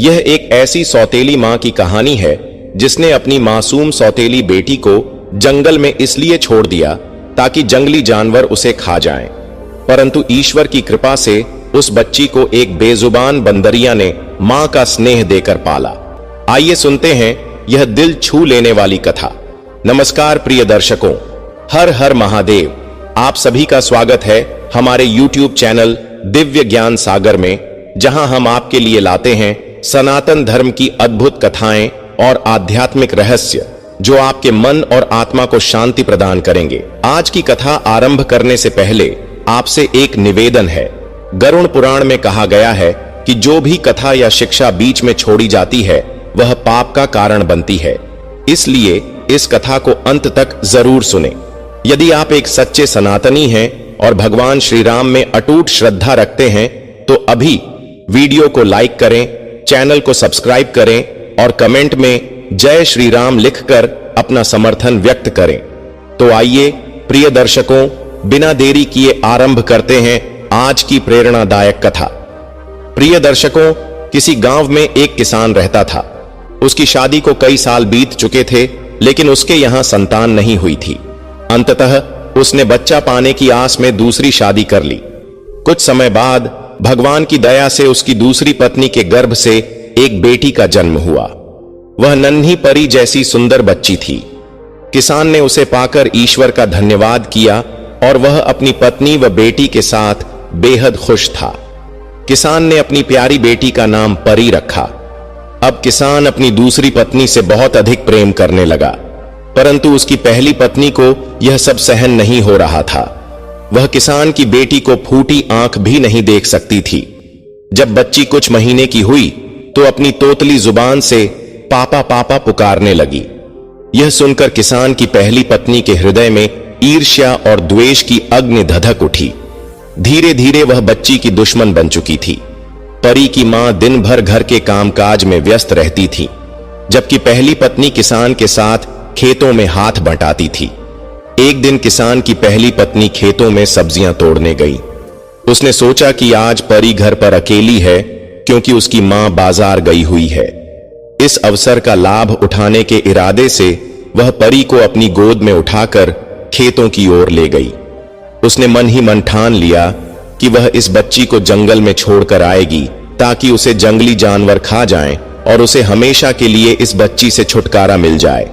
यह एक ऐसी सौतेली मां की कहानी है जिसने अपनी मासूम सौतेली बेटी को जंगल में इसलिए छोड़ दिया ताकि जंगली जानवर उसे खा जाएं। परंतु ईश्वर की कृपा से उस बच्ची को एक बेजुबान बंदरिया ने मां का स्नेह देकर पाला। आइए सुनते हैं यह दिल छू लेने वाली कथा। नमस्कार प्रिय दर्शकों, हर हर महादेव। आप सभी का स्वागत है हमारे YouTube चैनल दिव्य ज्ञान सागर में, जहां हम आपके लिए लाते हैं सनातन धर्म की अद्भुत कथाएं और आध्यात्मिक रहस्य जो आपके मन और आत्मा को शांति प्रदान करेंगे। आज की कथा आरंभ करने से पहले आपसे एक निवेदन है। गरुड़ पुराण में कहा गया है कि जो भी कथा या शिक्षा बीच में छोड़ी जाती है वह पाप का कारण बनती है, इसलिए इस कथा को अंत तक जरूर सुने। यदि आप एक सच्चे सनातनी हैं और भगवान श्री राम में अटूट श्रद्धा रखते हैं तो अभी वीडियो को लाइक करें, चैनल को सब्सक्राइब करें और कमेंट में जय श्री राम लिखकर अपना समर्थन व्यक्त करें। तो आइए प्रिय दर्शकों, बिना देरी किए आरंभ करते हैं आज की प्रेरणादायक कथा। प्रिय दर्शकों, किसी गांव में एक किसान रहता था। उसकी शादी को कई साल बीत चुके थे, लेकिन उसके यहां संतान नहीं हुई थी। अंततः उसने बच्चा पाने की आस में दूसरी शादी कर ली। कुछ समय बाद भगवान की दया से उसकी दूसरी पत्नी के गर्भ से एक बेटी का जन्म हुआ। वह नन्ही परी जैसी सुंदर बच्ची थी। किसान ने उसे पाकर ईश्वर का धन्यवाद किया और वह अपनी पत्नी व बेटी के साथ बेहद खुश था। किसान ने अपनी प्यारी बेटी का नाम परी रखा। अब किसान अपनी दूसरी पत्नी से बहुत अधिक प्रेम करने लगा, परंतु उसकी पहली पत्नी को यह सब सहन नहीं हो रहा था। वह किसान की बेटी को फूटी आंख भी नहीं देख सकती थी। जब बच्ची कुछ महीने की हुई तो अपनी तोतली जुबान से पापा पापा पुकारने लगी। यह सुनकर किसान की पहली पत्नी के हृदय में ईर्ष्या और द्वेष की अग्नि धधक उठी। धीरे धीरे वह बच्ची की दुश्मन बन चुकी थी। परी की मां दिन भर घर के कामकाज में व्यस्त रहती थी, जबकि पहली पत्नी किसान के साथ खेतों में हाथ बंटाती थी। एक दिन किसान की पहली पत्नी खेतों में सब्जियां तोड़ने गई। उसने सोचा कि आज परी घर पर अकेली है क्योंकि उसकी मां बाजार गई हुई है। इस अवसर का लाभ उठाने के इरादे से वह परी को अपनी गोद में उठाकर खेतों की ओर ले गई। उसने मन ही मन ठान लिया कि वह इस बच्ची को जंगल में छोड़कर आएगी ताकि उसे जंगली जानवर खा जाएं और उसे हमेशा के लिए इस बच्ची से छुटकारा मिल जाए।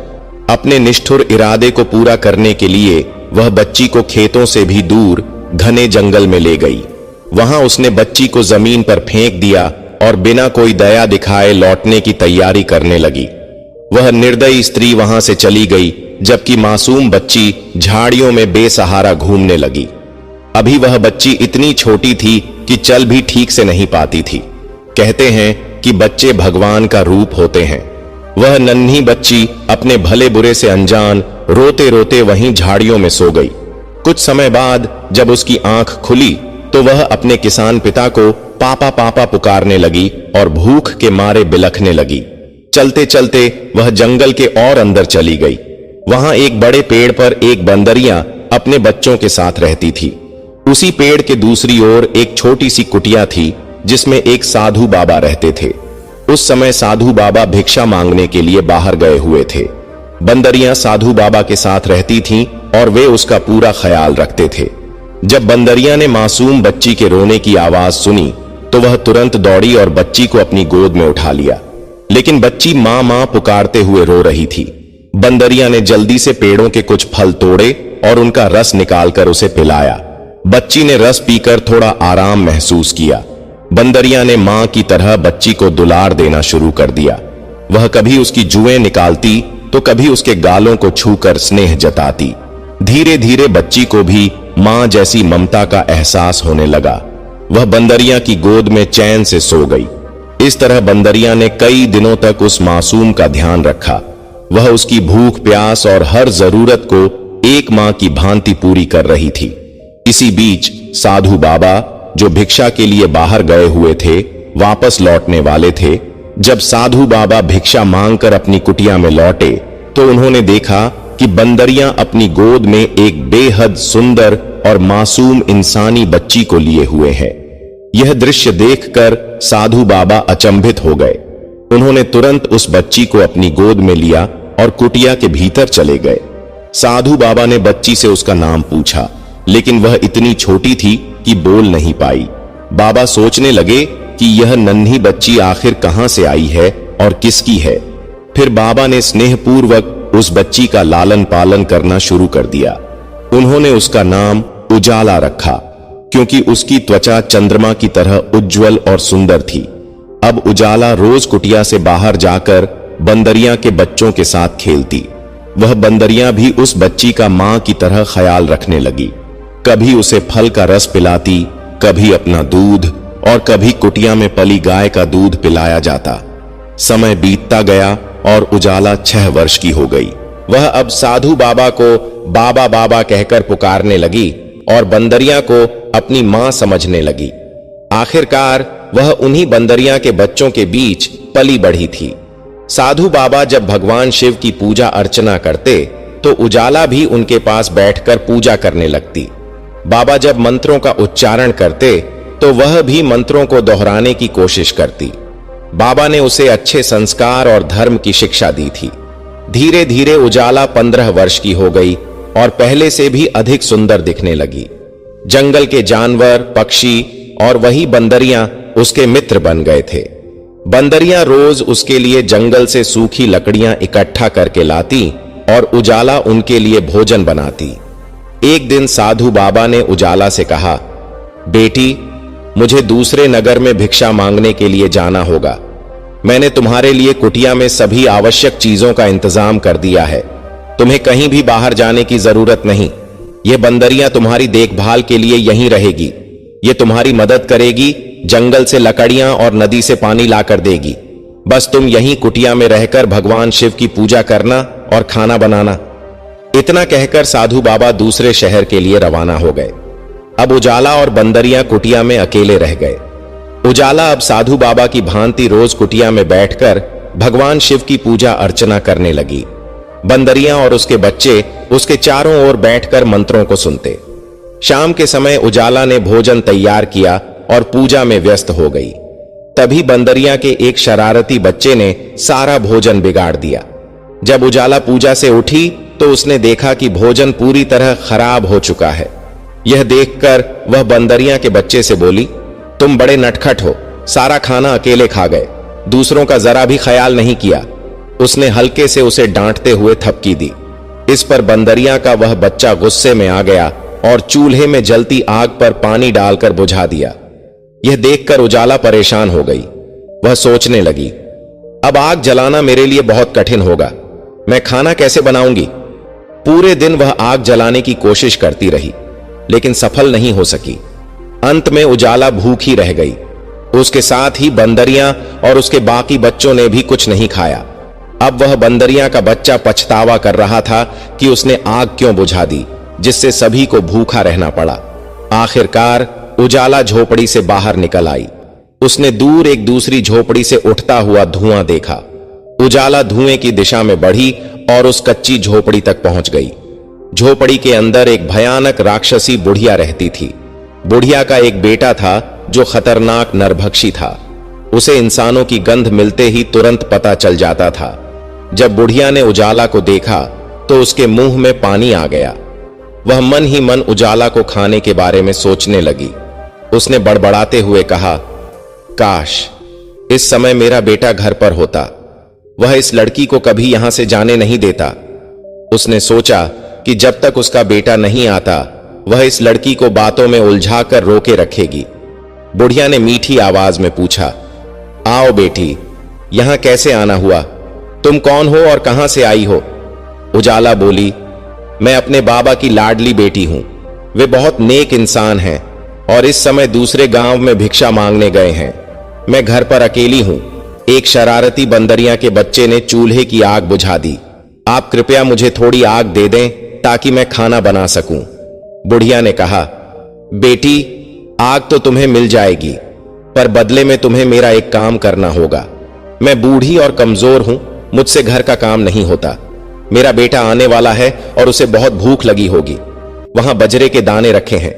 अपने निष्ठुर इरादे को पूरा करने के लिए वह बच्ची को खेतों से भी दूर घने जंगल में ले गई। वहां उसने बच्ची को जमीन पर फेंक दिया और बिना कोई दया दिखाए लौटने की तैयारी करने लगी। वह निर्दयी स्त्री वहां से चली गई, जबकि मासूम बच्ची झाड़ियों में बेसहारा घूमने लगी। अभी वह बच्ची इतनी छोटी थी कि चल भी ठीक से नहीं पाती थी। कहते हैं कि बच्चे भगवान का रूप होते हैं। वह नन्ही बच्ची अपने भले बुरे से अनजान रोते रोते वहीं झाड़ियों में सो गई। कुछ समय बाद जब उसकी आंख खुली तो वह अपने किसान पिता को पापा पापा पुकारने लगी और भूख के मारे बिलखने लगी। चलते चलते वह जंगल के और अंदर चली गई। वहां एक बड़े पेड़ पर एक बंदरिया अपने बच्चों के साथ रहती थी। उसी पेड़ के दूसरी ओर एक छोटी सी कुटिया थी जिसमें एक साधु बाबा रहते थे। उस समय साधु बाबा भिक्षा मांगने के लिए बाहर गए हुए थे। बंदरियां साधु बाबा के साथ रहती थीं और वे उसका पूरा ख्याल रखते थे। जब बंदरिया ने मासूम बच्ची के रोने की आवाज सुनी तो वह तुरंत दौड़ी और बच्ची को अपनी गोद में उठा लिया, लेकिन बच्ची मां मां पुकारते हुए रो रही थी। बंदरिया ने जल्दी से पेड़ों के कुछ फल तोड़े और उनका रस निकालकर उसे पिलाया। बच्ची ने रस पीकर थोड़ा आराम महसूस किया। बंदरिया ने मां की तरह बच्ची को दुलार देना शुरू कर दिया। वह कभी उसकी जुएं निकालती तो कभी उसके गालों को छूकर स्नेह जताती। धीरे धीरे बच्ची को भी मां जैसी ममता का एहसास होने लगा। वह बंदरिया की गोद में चैन से सो गई। इस तरह बंदरिया ने कई दिनों तक उस मासूम का ध्यान रखा। वह उसकी भूख प्यास और हर जरूरत को एक मां की भांति पूरी कर रही थी। इसी बीच साधु बाबा, जो भिक्षा के लिए बाहर गए हुए थे, वापस लौटने वाले थे। जब साधु बाबा भिक्षा मांगकर अपनी कुटिया में लौटे तो उन्होंने देखा कि बंदरिया अपनी गोद में एक बेहद सुंदर और मासूम इंसानी बच्ची को लिए हुए हैं। यह दृश्य देखकर साधु बाबा अचंभित हो गए। उन्होंने तुरंत उस बच्ची को अपनी गोद में लिया और कुटिया के भीतर चले गए। साधु बाबा ने बच्ची से उसका नाम पूछा, लेकिन वह इतनी छोटी थी कि बोल नहीं पाई। बाबा सोचने लगे कि यह नन्ही बच्ची आखिर कहां से आई है और किसकी है। फिर बाबा ने स्नेहपूर्वक उस बच्ची का लालन पालन करना शुरू कर दिया। उन्होंने उसका नाम उजाला रखा, क्योंकि उसकी त्वचा चंद्रमा की तरह उज्जवल और सुंदर थी। अब उजाला रोज कुटिया से बाहर जाकर बंदरिया के बच्चों के साथ खेलती। वह बंदरियां भी उस बच्ची का मां की तरह ख्याल रखने लगी। कभी उसे फल का रस पिलाती, कभी अपना दूध और कभी कुटिया में पली गाय का दूध पिलाया जाता। समय बीतता गया और उजाला 6 वर्ष की हो गई। वह अब साधु बाबा को बाबा बाबा कहकर पुकारने लगी और बंदरिया को अपनी मां समझने लगी। आखिरकार वह उन्हीं बंदरिया के बच्चों के बीच पली बढ़ी थी। साधु बाबा जब भगवान शिव की पूजा अर्चना करते तो उजाला भी उनके पास बैठकर पूजा करने लगती। बाबा जब मंत्रों का उच्चारण करते तो वह भी मंत्रों को दोहराने की कोशिश करती। बाबा ने उसे अच्छे संस्कार और धर्म की शिक्षा दी थी। धीरे धीरे उजाला 15 वर्ष की हो गई और पहले से भी अधिक सुंदर दिखने लगी। जंगल के जानवर, पक्षी और वही बंदरियां उसके मित्र बन गए थे। बंदरियां रोज उसके लिए जंगल से सूखी लकड़ियां इकट्ठा करके लाती और उजाला उनके लिए भोजन बनाती। एक दिन साधु बाबा ने उजाला से कहा, बेटी, मुझे दूसरे नगर में भिक्षा मांगने के लिए जाना होगा। मैंने तुम्हारे लिए कुटिया में सभी आवश्यक चीजों का इंतजाम कर दिया है। तुम्हें कहीं भी बाहर जाने की जरूरत नहीं। ये बंदरियां तुम्हारी देखभाल के लिए यहीं रहेगी। ये तुम्हारी मदद करेगी, जंगल से लकड़ियां और नदी से पानी लाकर देगी। बस तुम यहीं कुटिया में रहकर भगवान शिव की पूजा करना और खाना बनाना। इतना कहकर साधु बाबा दूसरे शहर के लिए रवाना हो गए। अब उजाला और बंदरियां कुटिया में अकेले रह गए। उजाला अब साधु बाबा की भांति रोज कुटिया में बैठकर भगवान शिव की पूजा अर्चना करने लगी। बंदरियां और उसके बच्चे उसके चारों ओर बैठकर मंत्रों को सुनते। शाम के समय उजाला ने भोजन तैयार किया और पूजा में व्यस्त हो गई। तभी बंदरिया के एक शरारती बच्चे ने सारा भोजन बिगाड़ दिया। जब उजाला पूजा से उठी तो उसने देखा कि भोजन पूरी तरह खराब हो चुका है। यह देखकर वह बंदरिया के बच्चे से बोली, तुम बड़े नटखट हो, सारा खाना अकेले खा गए, दूसरों का जरा भी ख्याल नहीं किया। उसने हल्के से उसे डांटते हुए थपकी दी। इस पर बंदरिया का वह बच्चा गुस्से में आ गया और चूल्हे में जलती आग पर पानी डालकर बुझा दिया। यह देखकर उजाला परेशान हो गई। वह सोचने लगी, अब आग जलाना मेरे लिए बहुत कठिन होगा। मैं खाना कैसे बनाऊंगी? पूरे दिन वह आग जलाने की कोशिश करती रही, लेकिन सफल नहीं हो सकी। अंत में उजाला भूखी रह गई। उसके साथ ही बंदरियां और उसके बाकी बच्चों ने भी कुछ नहीं खाया। अब वह बंदरिया का बच्चा पछतावा कर रहा था कि उसने आग क्यों बुझा दी, जिससे सभी को भूखा रहना पड़ा। आखिरकार उजाला झोपड़ी से बाहर निकल आई। उसने दूर एक दूसरी झोपड़ी से उठता हुआ धुआं देखा। उजाला धुएं की दिशा में बढ़ी और उस कच्ची झोपड़ी तक पहुंच गई। झोपड़ी के अंदर एक भयानक राक्षसी बुढ़िया रहती थी। बुढ़िया का एक बेटा था जो खतरनाक नरभक्षी था। उसे इंसानों की गंध मिलते ही तुरंत पता चल जाता था। जब बुढ़िया ने उजाला को देखा तो उसके मुंह में पानी आ गया। वह मन ही मन उजाला को खाने के बारे में सोचने लगी। उसने बड़बड़ाते हुए कहा, काश इस समय मेरा बेटा घर पर होता। वह इस लड़की को कभी यहां से जाने नहीं देता। उसने सोचा कि जब तक उसका बेटा नहीं आता वह इस लड़की को बातों में उलझाकर रोके रखेगी। बुढ़िया ने मीठी आवाज में पूछा, आओ बेटी, यहां कैसे आना हुआ? तुम कौन हो और कहां से आई हो? उजाला बोली, मैं अपने बाबा की लाडली बेटी हूं। वे बहुत नेक इंसान हैं और इस समय दूसरे गांव में भिक्षा मांगने गए हैं। मैं घर पर अकेली हूं। एक शरारती बंदरिया के बच्चे ने चूल्हे की आग बुझा दी। आप कृपया मुझे थोड़ी आग दे दें ताकि मैं खाना बना सकूं। बुढ़िया ने कहा, बेटी, आग तो तुम्हें मिल जाएगी, पर बदले में तुम्हें मेरा एक काम करना होगा। मैं बूढ़ी और कमजोर हूं, मुझसे घर का काम नहीं होता। मेरा बेटा आने वाला है और उसे बहुत भूख लगी होगी। वहां बजरे के दाने रखे हैं,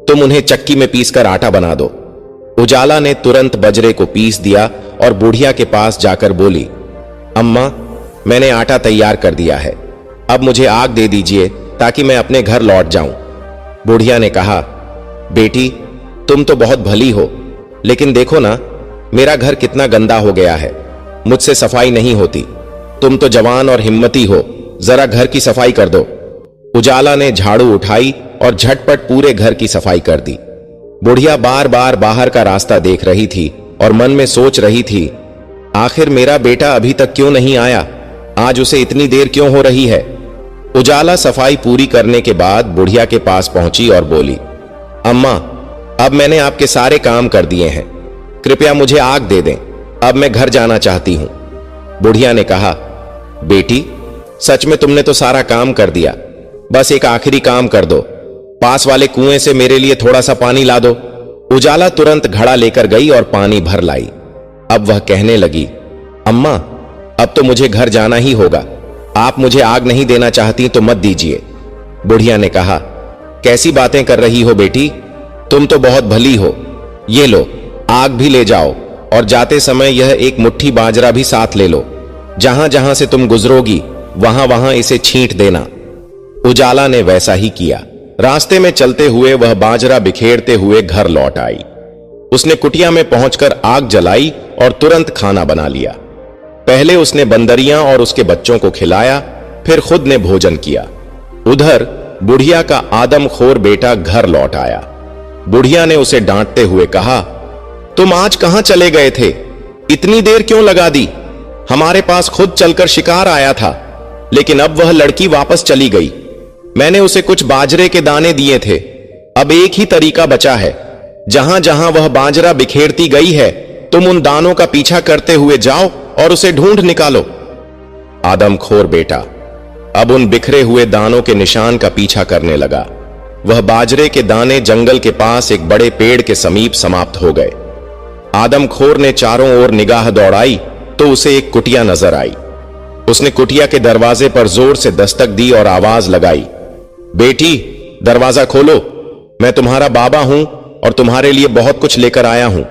तुम उन्हें चक्की में पीसकर आटा बना दो। उजाला ने तुरंत बजरे को पीस दिया और बुढ़िया के पास जाकर बोली, अम्मा, मैंने आटा तैयार कर दिया है, अब मुझे आग दे दीजिए ताकि मैं अपने घर लौट जाऊं। बुढ़िया ने कहा, बेटी, तुम तो बहुत भली हो, लेकिन देखो ना मेरा घर कितना गंदा हो गया है, मुझसे सफाई नहीं होती। तुम तो जवान और हिम्मती हो, जरा घर की सफाई कर दो। उजाला ने झाड़ू उठाई और झटपट पूरे घर की सफाई कर दी। बुढ़िया बार बार बाहर का रास्ता देख रही थी और मन में सोच रही थी, आखिर मेरा बेटा अभी तक क्यों नहीं आया, आज उसे इतनी देर क्यों हो रही है। उजाला सफाई पूरी करने के बाद बुढ़िया के पास पहुंची और बोली, अम्मा, अब मैंने आपके सारे काम कर दिए हैं, कृपया मुझे आग दे दें, अब मैं घर जाना चाहती हूं। बुढ़िया ने कहा, बेटी, सच में तुमने तो सारा काम कर दिया, बस एक आखिरी काम कर दो, पास वाले कुएं से मेरे लिए थोड़ा सा पानी ला दो। उजाला तुरंत घड़ा लेकर गई और पानी भर लाई। अब वह कहने लगी, अम्मा, अब तो मुझे घर जाना ही होगा, आप मुझे आग नहीं देना चाहती तो मत दीजिए। बुढ़िया ने कहा, कैसी बातें कर रही हो बेटी, तुम तो बहुत भली हो, ये लो आग भी ले जाओ और जाते समय यह एक मुट्ठी बाजरा भी साथ ले लो, जहां जहां से तुम गुजरोगी वहां वहां इसे छींट देना। उजाला ने वैसा ही किया। रास्ते में चलते हुए वह बाजरा बिखेरते हुए घर लौट आई। उसने कुटिया में पहुंचकर आग जलाई और तुरंत खाना बना लिया। पहले उसने बंदरियां और उसके बच्चों को खिलाया, फिर खुद ने भोजन किया। उधर बुढ़िया का आदमखोर बेटा घर लौट आया। बुढ़िया ने उसे डांटते हुए कहा, तुम आज कहां चले गए थे, इतनी देर क्यों लगा दी, हमारे पास खुद चलकर शिकार आया था, लेकिन अब वह लड़की वापस चली गई। मैंने उसे कुछ बाजरे के दाने दिए थे, अब एक ही तरीका बचा है, जहां जहां वह बाजरा बिखेरती गई है तुम उन दानों का पीछा करते हुए जाओ और उसे ढूंढ निकालो। आदमखोर बेटा अब उन बिखरे हुए दानों के निशान का पीछा करने लगा। वह बाजरे के दाने जंगल के पास एक बड़े पेड़ के समीप समाप्त हो गए। आदमखोर ने चारों ओर निगाह दौड़ाई तो उसे एक कुटिया नजर आई। उसने कुटिया के दरवाजे पर जोर से दस्तक दी और आवाज लगाई, बेटी, दरवाजा खोलो, मैं तुम्हारा बाबा हूं और तुम्हारे लिए बहुत कुछ लेकर आया हूं।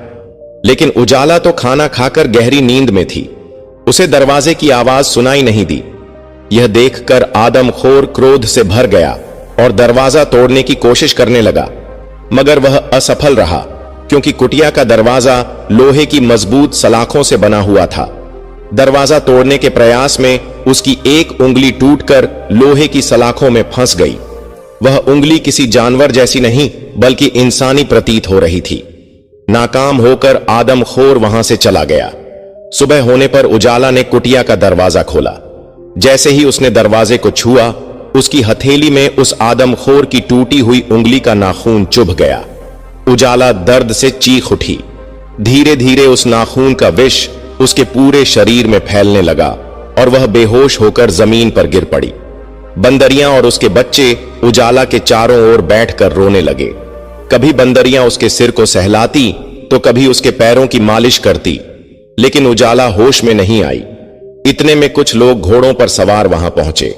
लेकिन उजाला तो खाना खाकर गहरी नींद में थी, उसे दरवाजे की आवाज सुनाई नहीं दी। यह देखकर आदमखोर क्रोध से भर गया और दरवाजा तोड़ने की कोशिश करने लगा, मगर वह असफल रहा, क्योंकि कुटिया का दरवाजा लोहे की मजबूत सलाखों से बना हुआ था। दरवाजा तोड़ने के प्रयास में उसकी एक उंगली टूटकर लोहे की सलाखों में फंस गई। वह उंगली किसी जानवर जैसी नहीं बल्कि इंसानी प्रतीत हो रही थी। नाकाम होकर आदमखोर वहां से चला गया। सुबह होने पर उजाला ने कुटिया का दरवाजा खोला। जैसे ही उसने दरवाजे को छुआ, उसकी हथेली में उस आदमखोर की टूटी हुई उंगली का नाखून चुभ गया। उजाला दर्द से चीख उठी। धीरे धीरे उस नाखून का विष उसके पूरे शरीर में फैलने लगा और वह बेहोश होकर जमीन पर गिर पड़ी। बंदरियां और उसके बच्चे उजाला के चारों ओर बैठकर रोने लगे। कभी बंदरियां उसके सिर को सहलाती तो कभी उसके पैरों की मालिश करती, लेकिन उजाला होश में नहीं आई। इतने में कुछ लोग घोड़ों पर सवार वहां पहुंचे।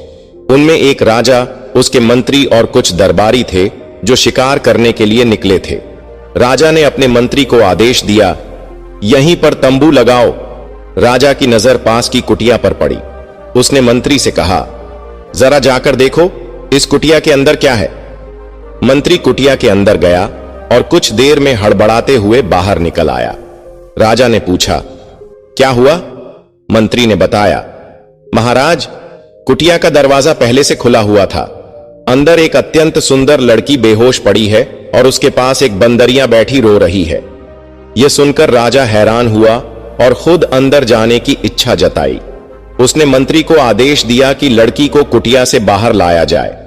उनमें एक राजा, उसके मंत्री और कुछ दरबारी थे जो शिकार करने के लिए निकले थे। राजा ने अपने मंत्री को आदेश दिया, यहीं पर तंबू लगाओ। राजा की नजर पास की कुटिया पर पड़ी। उसने मंत्री से कहा, जरा जाकर देखो इस कुटिया के अंदर क्या है। मंत्री कुटिया के अंदर गया और कुछ देर में हड़बड़ाते हुए बाहर निकल आया। राजा ने पूछा, क्या हुआ? मंत्री ने बताया, महाराज, कुटिया का दरवाजा पहले से खुला हुआ था। अंदर एक अत्यंत सुंदर लड़की बेहोश पड़ी है और उसके पास एक बंदरिया बैठी रो रही है। यह सुनकर राजा हैरान हुआ और खुद अंदर जाने की इच्छा जताई। उसने मंत्री को आदेश दिया कि लड़की को कुटिया से बाहर लाया जाए।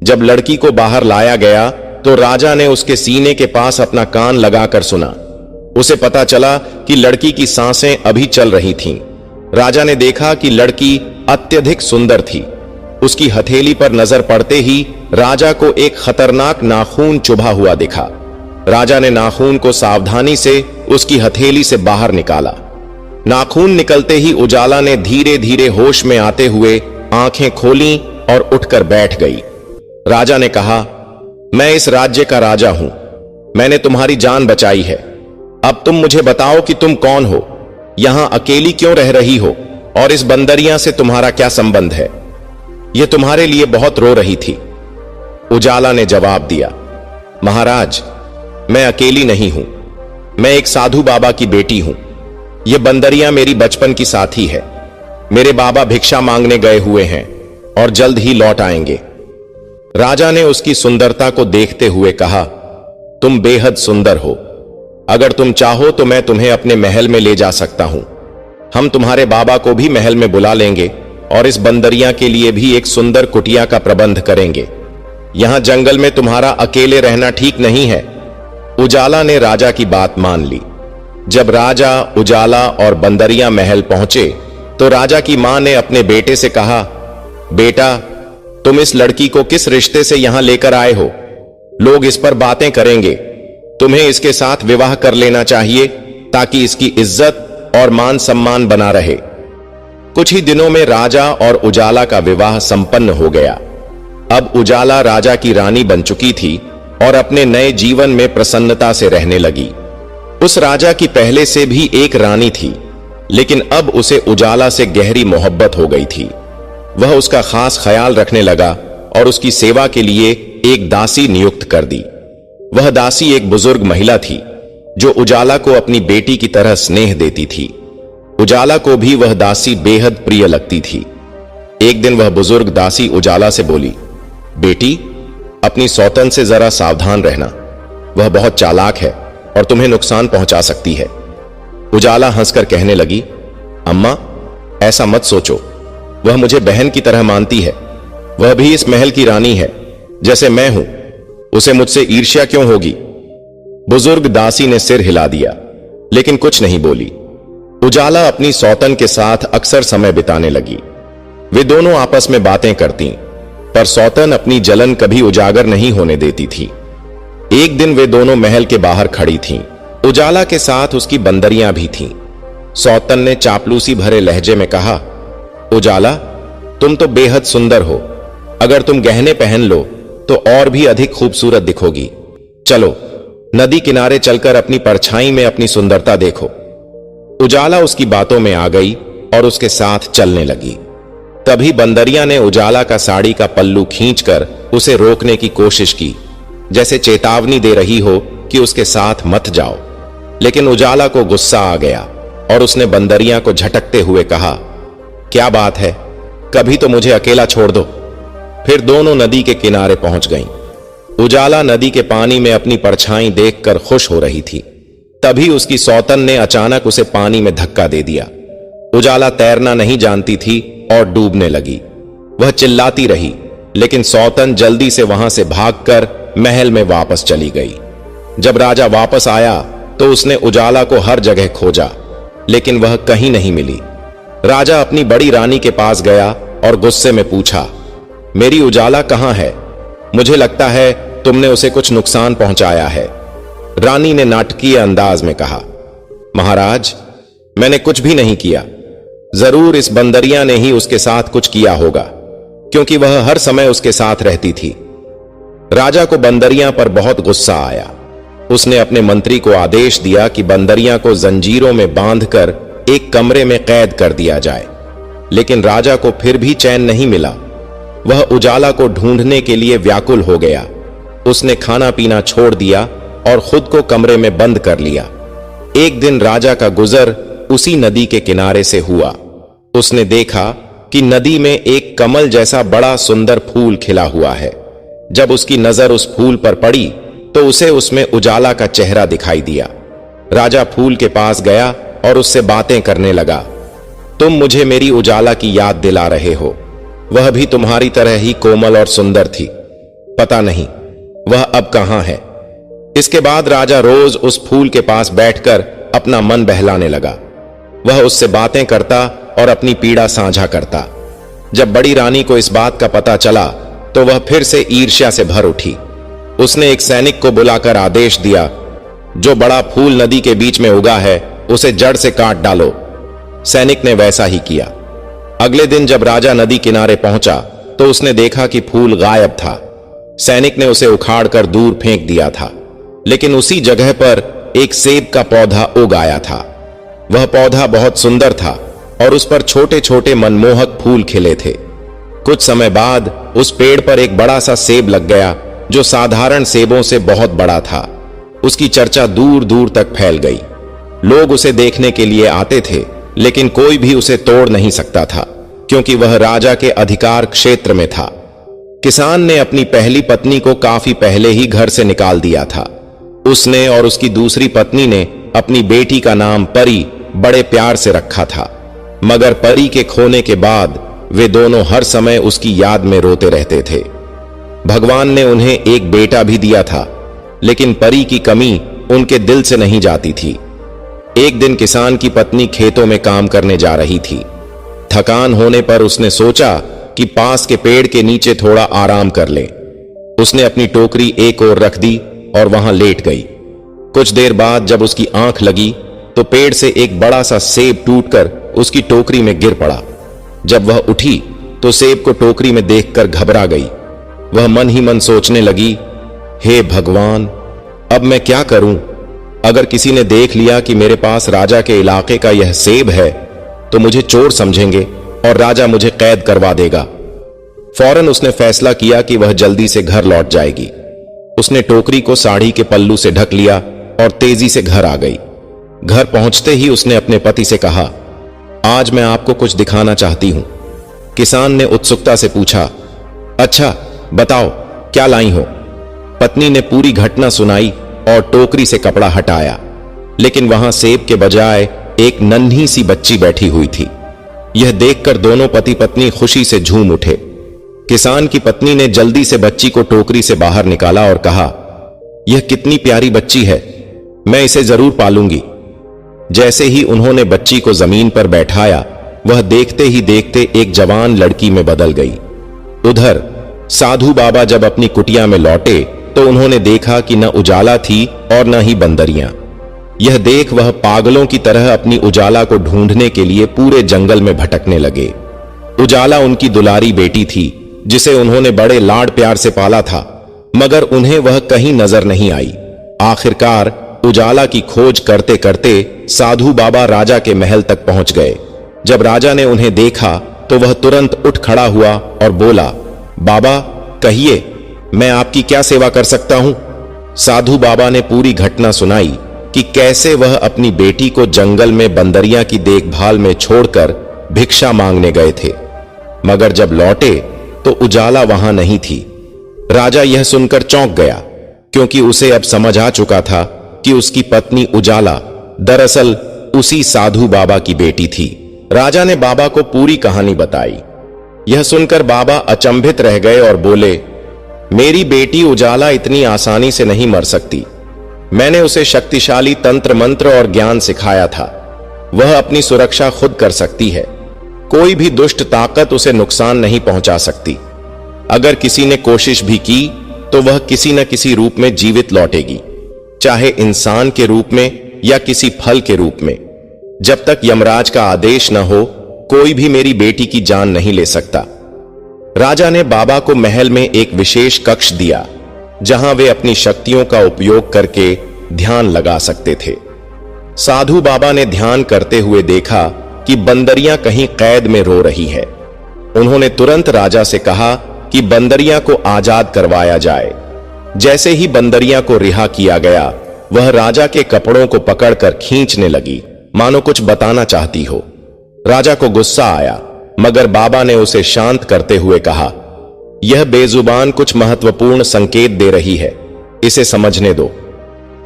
जब लड़की को बाहर लाया गया तो राजा ने उसके सीने के पास अपना कान लगाकर सुना। उसे पता चला कि लड़की की सांसें अभी चल रही थीं। राजा ने देखा कि लड़की अत्यधिक सुंदर थी। उसकी हथेली पर नजर पड़ते ही राजा को एक खतरनाक नाखून चुभा हुआ दिखा। राजा ने नाखून को सावधानी से उसकी हथेली से बाहर निकाला। नाखून निकलते ही उजाला ने धीरे धीरे होश में आते हुए आंखें खोलीं और उठकर बैठ गई। राजा ने कहा, मैं इस राज्य का राजा हूं, मैंने तुम्हारी जान बचाई है। अब तुम मुझे बताओ कि तुम कौन हो। यहां अकेली क्यों रह रही हो और इस बंदरिया से तुम्हारा क्या संबंध है? यह तुम्हारे लिए बहुत रो रही थी। उजाला ने जवाब दिया, महाराज, मैं अकेली नहीं हूं, मैं एक साधु बाबा की बेटी हूं। यह बंदरिया मेरी बचपन की साथी है। मेरे बाबा भिक्षा मांगने गए हुए हैं और जल्द ही लौट आएंगे। राजा ने उसकी सुंदरता को देखते हुए कहा, तुम बेहद सुंदर हो। अगर तुम चाहो तो मैं तुम्हें अपने महल में ले जा सकता हूं। हम तुम्हारे बाबा को भी महल में बुला लेंगे और इस बंदरिया के लिए भी एक सुंदर कुटिया का प्रबंध करेंगे। यहां जंगल में तुम्हारा अकेले रहना ठीक नहीं है। उजाला ने राजा की बात मान ली। जब राजा, उजाला और बंदरिया महल पहुंचे तो राजा की मां ने अपने बेटे से कहा, बेटा, तुम इस लड़की को किस रिश्ते से यहां लेकर आए हो? लोग इस पर बातें करेंगे। तुम्हें इसके साथ विवाह कर लेना चाहिए ताकि इसकी इज्जत और मान सम्मान बना रहे। कुछ ही दिनों में राजा और उजाला का विवाह संपन्न हो गया। अब उजाला राजा की रानी बन चुकी थी और अपने नए जीवन में प्रसन्नता से रहने लगी। उस राजा की पहले से भी एक रानी थी, लेकिन अब उसे उजाला से गहरी मोहब्बत हो गई थी। वह उसका खास ख्याल रखने लगा और उसकी सेवा के लिए एक दासी नियुक्त कर दी। वह दासी एक बुजुर्ग महिला थी जो उजाला को अपनी बेटी की तरह स्नेह देती थी। उजाला को भी वह दासी बेहद प्रिय लगती थी। एक दिन वह बुजुर्ग दासी उजाला से बोली, बेटी, अपनी सौतन से जरा सावधान रहना। वह बहुत चालाक है और तुम्हें नुकसान पहुंचा सकती है। उजाला हंसकर कहने लगी, अम्मा, ऐसा मत सोचो। वह मुझे बहन की तरह मानती है। वह भी इस महल की रानी है जैसे मैं हूं। उसे मुझसे ईर्ष्या क्यों होगी? बुजुर्ग दासी ने सिर हिला दिया, लेकिन कुछ नहीं बोली। उजाला अपनी सौतन के साथ अक्सर समय बिताने लगी। वे दोनों आपस में बातें करती, पर सौतन अपनी जलन कभी उजागर नहीं होने देती थी। एक दिन वे दोनों महल के बाहर खड़ी थीं। उजाला के साथ उसकी बंदरियां भी थीं। सौतन ने चापलूसी भरे लहजे में कहा, उजाला, तुम तो बेहद सुंदर हो। अगर तुम गहने पहन लो तो और भी अधिक खूबसूरत दिखोगी। चलो, नदी किनारे चलकर अपनी परछाई में अपनी सुंदरता देखो। उजाला उसकी बातों में आ गई और उसके साथ चलने लगी। तभी बंदरिया ने उजाला का साड़ी का पल्लू खींचकर उसे रोकने की कोशिश की, जैसे चेतावनी दे रही हो कि उसके साथ मत जाओ। लेकिन उजाला को गुस्सा आ गया और उसने बंदरिया को झटकते हुए कहा, क्या बात है, कभी तो मुझे अकेला छोड़ दो। फिर दोनों नदी के किनारे पहुंच गईं। उजाला नदी के पानी में अपनी परछाई देखकर खुश हो रही थी। तभी उसकी सौतन ने अचानक उसे पानी में धक्का दे दिया। उजाला तैरना नहीं जानती थी और डूबने लगी। वह चिल्लाती रही, लेकिन सौतन जल्दी से वहां से भागकर महल में वापस चली गई। जब राजा वापस आया तो उसने उजाला को हर जगह खोजा, लेकिन वह कहीं नहीं मिली। राजा अपनी बड़ी रानी के पास गया और गुस्से में पूछा, मेरी उजाला कहां है? मुझे लगता है तुमने उसे कुछ नुकसान पहुंचाया है। रानी ने नाटकीय अंदाज में कहा, महाराज, मैंने कुछ भी नहीं किया। जरूर इस बंदरिया ने ही उसके साथ कुछ किया होगा, क्योंकि वह हर समय उसके साथ रहती थी। राजा को बंदरिया पर बहुत गुस्सा आया। उसने अपने मंत्री को आदेश दिया कि बंदरिया को जंजीरों में बांधकर एक कमरे में कैद कर दिया जाए। लेकिन राजा को फिर भी चैन नहीं मिला। वह उजाला को ढूंढने के लिए व्याकुल हो गया। उसने खाना पीना छोड़ दिया और खुद को कमरे में बंद कर लिया। एक दिन राजा का गुजर उसी नदी के किनारे से हुआ। उसने देखा कि नदी में एक कमल जैसा बड़ा सुंदर फूल खिला हुआ है। जब उसकी नजर उस फूल पर पड़ी तो उसे उसमें उजाला का चेहरा दिखाई दिया। राजा फूल के पास गया और उससे बातें करने लगा। तुम मुझे मेरी उजाला की याद दिला रहे हो। वह भी तुम्हारी तरह ही कोमल और सुंदर थी। पता नहीं वह अब कहां है। इसके बाद राजा रोज उस फूल के पास बैठकर अपना मन बहलाने लगा। वह उससे बातें करता और अपनी पीड़ा साझा करता। जब बड़ी रानी को इस बात का पता चला तो वह फिर से ईर्ष्या से भर उठी। उसने एक सैनिक को बुलाकर आदेश दिया, जो बड़ा फूल नदी के बीच में उगा है उसे जड़ से काट डालो। सैनिक ने वैसा ही किया। अगले दिन जब राजा नदी किनारे पहुंचा तो उसने देखा कि फूल गायब था। सैनिक ने उसे उखाड़कर दूर फेंक दिया था, लेकिन उसी जगह पर एक सेब का पौधा उग आया था। वह पौधा बहुत सुंदर था और उस पर छोटे छोटे मनमोहक फूल खिले थे। कुछ समय बाद उस पेड़ पर एक बड़ा सा सेब लग गया जो साधारण सेबों से बहुत बड़ा था। उसकी चर्चा दूर दूर तक फैल गई। लोग उसे देखने के लिए आते थे, लेकिन कोई भी उसे तोड़ नहीं सकता था क्योंकि वह राजा के अधिकार क्षेत्र में था। किसान ने अपनी पहली पत्नी को काफी पहले ही घर से निकाल दिया था। उसने और उसकी दूसरी पत्नी ने अपनी बेटी का नाम परी बड़े प्यार से रखा था, मगर परी के खोने के बाद वे दोनों हर समय उसकी याद में रोते रहते थे। भगवान ने उन्हें एक बेटा भी दिया था, लेकिन परी की कमी उनके दिल से नहीं जाती थी। एक दिन किसान की पत्नी खेतों में काम करने जा रही थी। थकान होने पर उसने सोचा कि पास के पेड़ के नीचे थोड़ा आराम कर ले। उसने अपनी टोकरी एक ओर रख दी और वहां लेट गई। कुछ देर बाद जब उसकी आंख लगी तो पेड़ से एक बड़ा सा सेब टूटकर उसकी टोकरी में गिर पड़ा। जब वह उठी तो सेब को टोकरी में देखकर घबरा गई। वह मन ही मन सोचने लगी, हे भगवान, अब मैं क्या करूं? अगर किसी ने देख लिया कि मेरे पास राजा के इलाके का यह सेब है तो मुझे चोर समझेंगे और राजा मुझे कैद करवा देगा। फौरन उसने फैसला किया कि वह जल्दी से घर लौट जाएगी। उसने टोकरी को साड़ी के पल्लू से ढक लिया और तेजी से घर आ गई। घर पहुंचते ही उसने अपने पति से कहा, आज मैं आपको कुछ दिखाना चाहती हूं। किसान ने उत्सुकता से पूछा, अच्छा बताओ क्या लाई हो? पत्नी ने पूरी घटना सुनाई और टोकरी से कपड़ा हटाया, लेकिन वहां सेब के बजाय एक नन्ही सी बच्ची बैठी हुई थी। यह देखकर दोनों पति पत्नी खुशी से झूम उठे। किसान की पत्नी ने जल्दी से बच्ची को टोकरी से बाहर निकाला और कहा, यह कितनी प्यारी बच्ची है, मैं इसे जरूर पालूंगी। जैसे ही उन्होंने बच्ची को जमीन पर बैठाया, वह देखते ही देखते एक जवान लड़की में बदल गई। उधर साधु बाबा जब अपनी कुटिया में लौटे तो उन्होंने देखा कि न उजाला थी और न ही बंदरियां। यह देख वह पागलों की तरह अपनी उजाला को ढूंढने के लिए पूरे जंगल में भटकने लगे। उजाला उनकी दुलारी बेटी थी जिसे उन्होंने बड़े लाड प्यार से पाला था, मगर उन्हें वह कहीं नजर नहीं आई। आखिरकार उजाला की खोज करते करते साधु बाबा राजा के महल तक पहुंच गए। जब राजा ने उन्हें देखा तो वह तुरंत उठ खड़ा हुआ और बोला, बाबा कहिए, मैं आपकी क्या सेवा कर सकता हूं? साधु बाबा ने पूरी घटना सुनाई कि कैसे वह अपनी बेटी को जंगल में बंदरियां की देखभाल में छोड़कर भिक्षा मांगने गए थे, मगर जब लौटे तो उजाला वहां नहीं थी। राजा यह सुनकर चौंक गया, क्योंकि उसे अब समझ आ चुका था कि उसकी पत्नी उजाला दरअसल उसी साधु बाबा की बेटी थी। राजा ने बाबा को पूरी कहानी बताई। यह सुनकर बाबा अचंभित रह गए और बोले, मेरी बेटी उजाला इतनी आसानी से नहीं मर सकती। मैंने उसे शक्तिशाली तंत्र मंत्र और ज्ञान सिखाया था। वह अपनी सुरक्षा खुद कर सकती है। कोई भी दुष्ट ताकत उसे नुकसान नहीं पहुंचा सकती। अगर किसी ने कोशिश भी की तो वह किसी न किसी रूप में जीवित लौटेगी, चाहे इंसान के रूप में या किसी फल के रूप में। जब तक यमराज का आदेश न हो, कोई भी मेरी बेटी की जान नहीं ले सकता। राजा ने बाबा को महल में एक विशेष कक्ष दिया, जहां वे अपनी शक्तियों का उपयोग करके ध्यान लगा सकते थे। साधु बाबा ने ध्यान करते हुए देखा कि बंदरियां कहीं कैद में रो रही है। उन्होंने तुरंत राजा से कहा कि बंदरियां को आजाद करवाया जाए। जैसे ही बंदरियां को रिहा किया गया, वह राजा के कपड़ों को पकड़कर खींचने लगी, मानो कुछ बताना चाहती हो। राजा को गुस्सा आया, मगर बाबा ने उसे शांत करते हुए कहा, यह बेजुबान कुछ महत्वपूर्ण संकेत दे रही है, इसे समझने दो।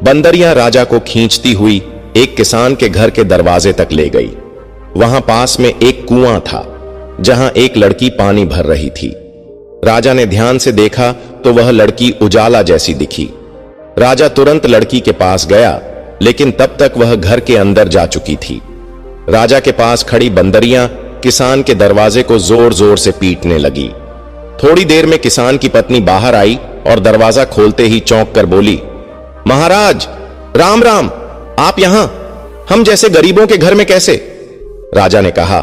बंदरियां राजा को खींचती हुई एक किसान के घर के दरवाजे तक ले गई। वहां पास में एक कुआं था, जहां एक लड़की पानी भर रही थी। राजा ने ध्यान से देखा तो वह लड़की उजाला जैसी दिखी। राजा तुरंत लड़की के पास गया, लेकिन तब तक वह घर के अंदर जा चुकी थी। राजा के पास खड़ी बंदरियां किसान के दरवाजे को जोर जोर से पीटने लगी। थोड़ी देर में किसान की पत्नी बाहर आई और दरवाजा खोलते ही चौंक कर बोली, महाराज राम राम, आप यहां, हम जैसे गरीबों के घर में कैसे? राजा ने कहा,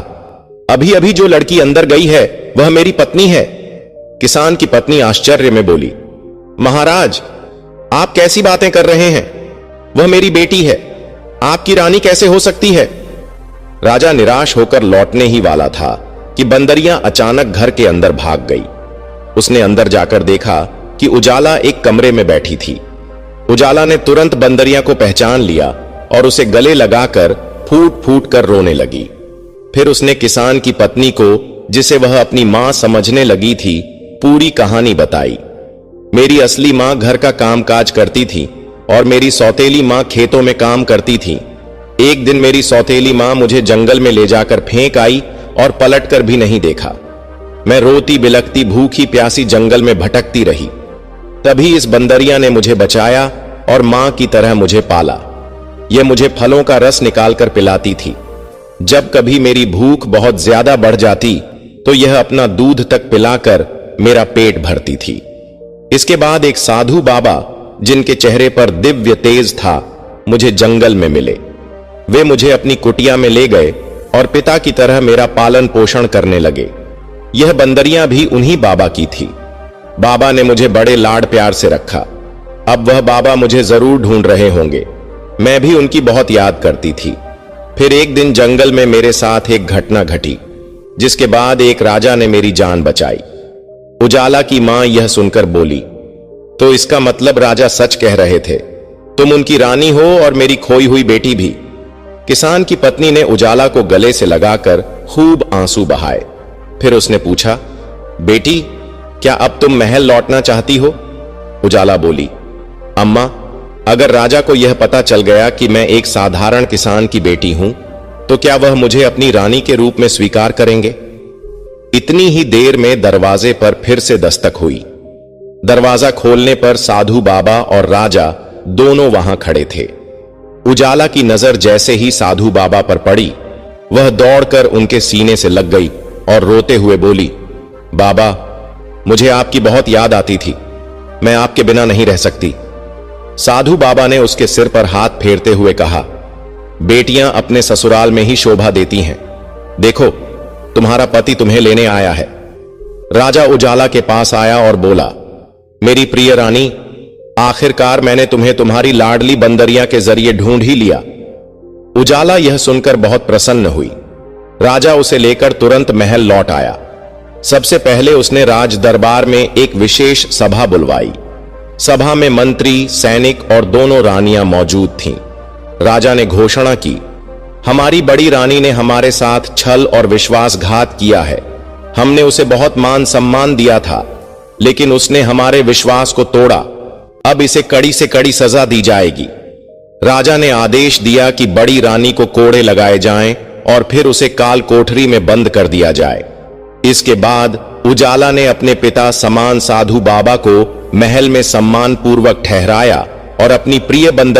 अभी अभी जो लड़की अंदर गई है वह मेरी पत्नी है। किसान की पत्नी आश्चर्य में बोली, महाराज आप कैसी बातें कर रहे हैं? वह मेरी बेटी है, आपकी रानी कैसे हो सकती है? राजा निराश होकर लौटने ही वाला था कि बंदरियां अचानक घर के अंदर भाग गई। उसने अंदर जाकर देखा कि उजाला एक कमरे में बैठी थी। उजाला ने तुरंत बंदरिया को पहचान लिया और उसे गले लगाकर फूट फूट कर रोने लगी। फिर उसने किसान की पत्नी को, जिसे वह अपनी मां समझने लगी थी, पूरी कहानी बताई। मेरी असली मां घर का कामकाज करती थी और मेरी सौतेली मां खेतों में काम करती थी। एक दिन मेरी सौतेली मां मुझे जंगल में ले जाकर फेंक आई और पलटकर भी नहीं देखा। मैं रोती बिलखती भूखी प्यासी जंगल में भटकती रही। तभी इस बंदरिया ने मुझे बचाया और मां की तरह मुझे पाला। यह मुझे फलों का रस निकालकर पिलाती थी। जब कभी मेरी भूख बहुत ज्यादा बढ़ जाती तो यह अपना दूध तक पिलाकर मेरा पेट भरती थी। इसके बाद एक साधु बाबा, जिनके चेहरे पर दिव्य तेज था, मुझे जंगल में मिले। वे मुझे अपनी कुटिया में ले गए और पिता की तरह मेरा पालन पोषण करने लगे। यह बंदरियां भी उन्हीं बाबा की थी। बाबा ने मुझे बड़े लाड प्यार से रखा। अब वह बाबा मुझे जरूर ढूंढ रहे होंगे। मैं भी उनकी बहुत याद करती थी। फिर एक दिन जंगल में मेरे साथ एक घटना घटी, जिसके बाद एक राजा ने मेरी जान बचाई। उजाला की मां यह सुनकर बोली, तो इसका मतलब राजा सच कह रहे थे, तुम उनकी रानी हो और मेरी खोई हुई बेटी भी। किसान की पत्नी ने उजाला को गले से लगाकर खूब आंसू बहाए। फिर उसने पूछा, बेटी, क्या अब तुम महल लौटना चाहती हो? उजाला बोली, अम्मा, अगर राजा को यह पता चल गया कि मैं एक साधारण किसान की बेटी हूं, तो क्या वह मुझे अपनी रानी के रूप में स्वीकार करेंगे? इतनी ही देर में दरवाजे पर फिर से दस्तक हुई। दरवाजा खोलने पर साधु बाबा और राजा दोनों वहां खड़े थे। उजाला की नजर जैसे ही साधु बाबा पर पड़ी, वह दौड़कर उनके सीने से लग गई और रोते हुए बोली, बाबा, मुझे आपकी बहुत याद आती थी। मैं आपके बिना नहीं रह सकती। साधु बाबा ने उसके सिर पर हाथ फेरते हुए कहा, बेटियां अपने ससुराल में ही शोभा देती हैं। देखो, तुम्हारा पति तुम्हें लेने आया है। राजा उजाला के पास आया और बोला, मेरी प्रिय रानी, आखिरकार मैंने तुम्हें तुम्हारी लाडली बंदरिया के जरिए ढूंढ ही लिया। उजाला यह सुनकर बहुत प्रसन्न हुई। राजा उसे लेकर तुरंत महल लौट आया। सबसे पहले उसने राज दरबार में एक विशेष सभा बुलवाई। सभा में मंत्री, सैनिक और दोनों रानियां मौजूद थीं। राजा ने घोषणा की, हमारी बड़ी रानी ने हमारे साथ छल और विश्वासघात किया है। हमने उसे बहुत मान सम्मान दिया था, लेकिन उसने हमारे विश्वास को तोड़ा। अब इसे कड़ी से कड़ी सजा दी जाएगी। राजा ने आदेश दिया कि बड़ी रानी को कोड़े लगाए जाएं और फिर उसे काल कोठरी में बंद कर दिया जाए। इसके बाद उजाला ने अपने पिता समान साधु बाबा को महल में सम्मान पूर्वक ठहराया और अपनी प्रिय बंदर